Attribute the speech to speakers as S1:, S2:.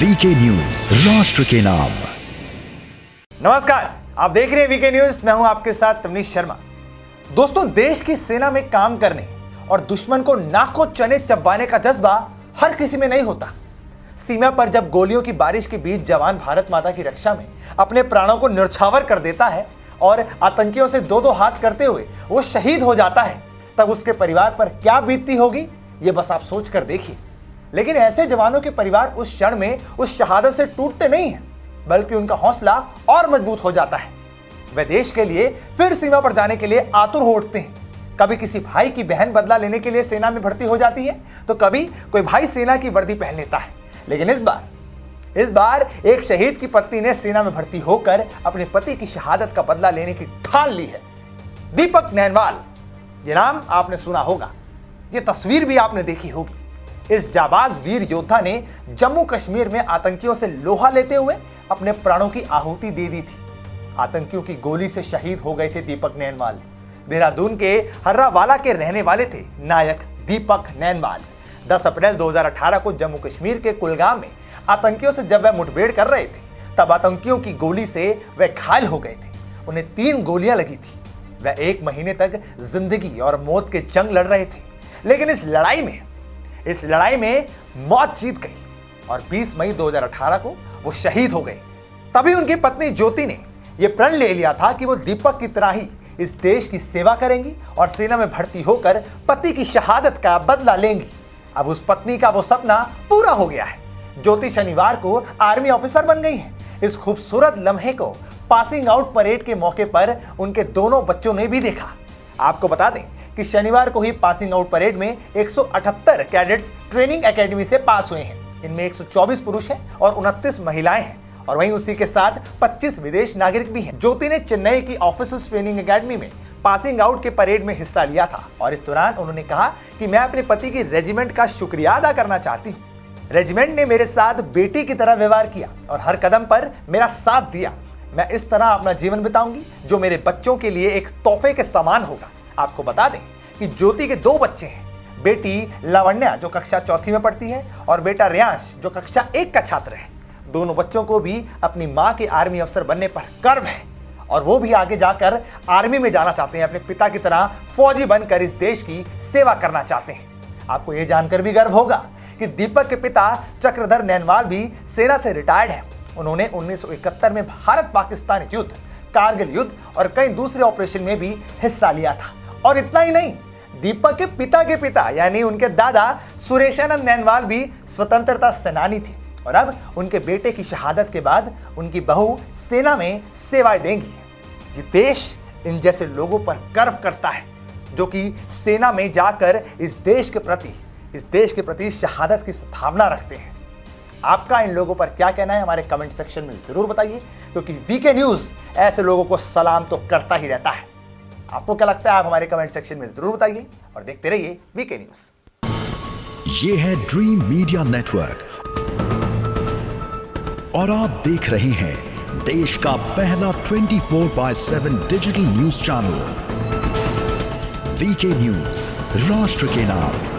S1: VK news, राष्ट्र के नाम।
S2: नमस्कार, आप देख रहे हैं वीके न्यूज। मैं हूं आपके साथ तमनीश शर्मा। दोस्तों, देश की सेना में काम करने और दुश्मन को नाकों चने चबवाने का जज्बा हर किसी में नहीं होता। सीमा पर जब गोलियों की बारिश के बीच जवान भारत माता की रक्षा में अपने प्राणों को न्यौछावर कर देता है और आतंकियों से दो दो हाथ करते हुए वो शहीद हो जाता है, तब उसके परिवार पर क्या बीतती होगी, ये बस आप सोच कर देखिए। लेकिन ऐसे जवानों के परिवार उस क्षण में उस शहादत से टूटते नहीं हैं, बल्कि उनका हौसला और मजबूत हो जाता है। वे देश के लिए फिर सीमा पर जाने के लिए आतुर हो उठते हैं। कभी किसी भाई की बहन बदला लेने के लिए सेना में भर्ती हो जाती है, तो कभी कोई भाई सेना की वर्दी पहन लेता है। लेकिन इस बार एक शहीद की पत्नी ने सेना में भर्ती होकर अपने पति की शहादत का बदला लेने की ठान ली है। दीपक नैनवाल, ये नाम आपने सुना होगा, ये तस्वीर भी आपने देखी होगी। इस जाबाज वीर योद्धा ने जम्मू कश्मीर में आतंकियों से लोहा लेते हुए अपने प्राणों की आहुति दे दी थी। आतंकियों की गोली से शहीद हो गए थे दीपक नैनवाल। देहरादून के हर्रावाला के रहने वाले थे नायक दीपक नैनवाल। 10 अप्रैल 2018 को जम्मू कश्मीर के कुलगाम में आतंकियों से जब वह मुठभेड़ कर रहे थे, तब आतंकियों की गोली से वह घायल हो गए थे। उन्हें 3 गोलियां लगी थी। वह 1 महीने तक जिंदगी और मौत के जंग लड़ रहे थे, लेकिन इस लड़ाई में मौत जीत गई और 20 मई 2018 को वो शहीद हो गए। तभी उनकी पत्नी ज्योति ने यह प्रण ले लिया था कि वो दीपक की तरह ही इस देश की सेवा करेंगी और सेना में भर्ती होकर पति की शहादत का बदला लेंगी। अब उस पत्नी का वो सपना पूरा हो गया है। ज्योति शनिवार को आर्मी ऑफिसर बन गई हैं। इस खूबसूरत लम्हे को पासिंग आउट परेड के मौके पर उनके दोनों बच्चों ने भी देखा। आपको बता दें कि शनिवार को ही पासिंग आउट परेड में 178 कैडेट्स ट्रेनिंग एकेडमी से पास हुए हैं। इनमें 124 पुरुष हैं और 29 महिलाएं हैं, और वहीं उसी के साथ 25 विदेश नागरिक भी हैं। ज्योति ने चेन्नई की ऑफिसर्स ट्रेनिंग एकेडमी में पासिंग आउट के परेड में हिस्सा लिया था और इस दौरान उन्होंने कहा कि मैं अपने पति की रेजिमेंट का शुक्रिया अदा करना चाहती हूँ। रेजिमेंट ने मेरे साथ बेटी की तरह व्यवहार किया और हर कदम पर मेरा साथ दिया। मैं इस तरह अपना जीवन बिताऊंगी जो मेरे बच्चों के लिए एक तोहफे के समान होगा। आपको बता दें कि ज्योति के 2 बच्चे हैं, बेटी लावण्या जो कक्षा 4वीं में पढ़ती है और बेटा रियांश जो कक्षा 1 का छात्र है। दोनों बच्चों को भी अपनी मां के आर्मी अफसर बनने पर गर्व है और वो भी आगे जाकर आर्मी में जाना चाहते हैं। अपने पिता की तरह फौजी बनकर इस देश की सेवा करना चाहते हैं। आपको यह जानकर भी गर्व होगा कि दीपक के पिता चक्रधर नैनवाल भी सेना से रिटायर्ड हैं। उन्होंने 1971 में भारत पाकिस्तान युद्ध, कारगिल युद्ध और कई दूसरे ऑपरेशन में भी हिस्सा लिया था। और इतना ही नहीं, दीपक के पिता यानी उनके दादा सुरेशानंद नैनवाल भी स्वतंत्रता सेनानी थे और अब उनके बेटे की शहादत के बाद उनकी बहू सेना में सेवाएं देंगी। ये देश इन जैसे लोगों पर गर्व करता है जो कि सेना में जाकर इस देश के प्रति शहादत की भावना रखते हैं। आपका इन लोगों पर क्या कहना है, हमारे कमेंट सेक्शन में जरूर बताइए, क्योंकि वीके न्यूज ऐसे लोगों को सलाम तो करता ही रहता है। आपको क्या लगता है, आप हमारे कमेंट सेक्शन में जरूर बताइए और देखते रहिए वीके न्यूज।
S1: ये है ड्रीम मीडिया नेटवर्क और आप देख रहे हैं देश का पहला 24/7 digital news channel VK news, राष्ट्र के नाम।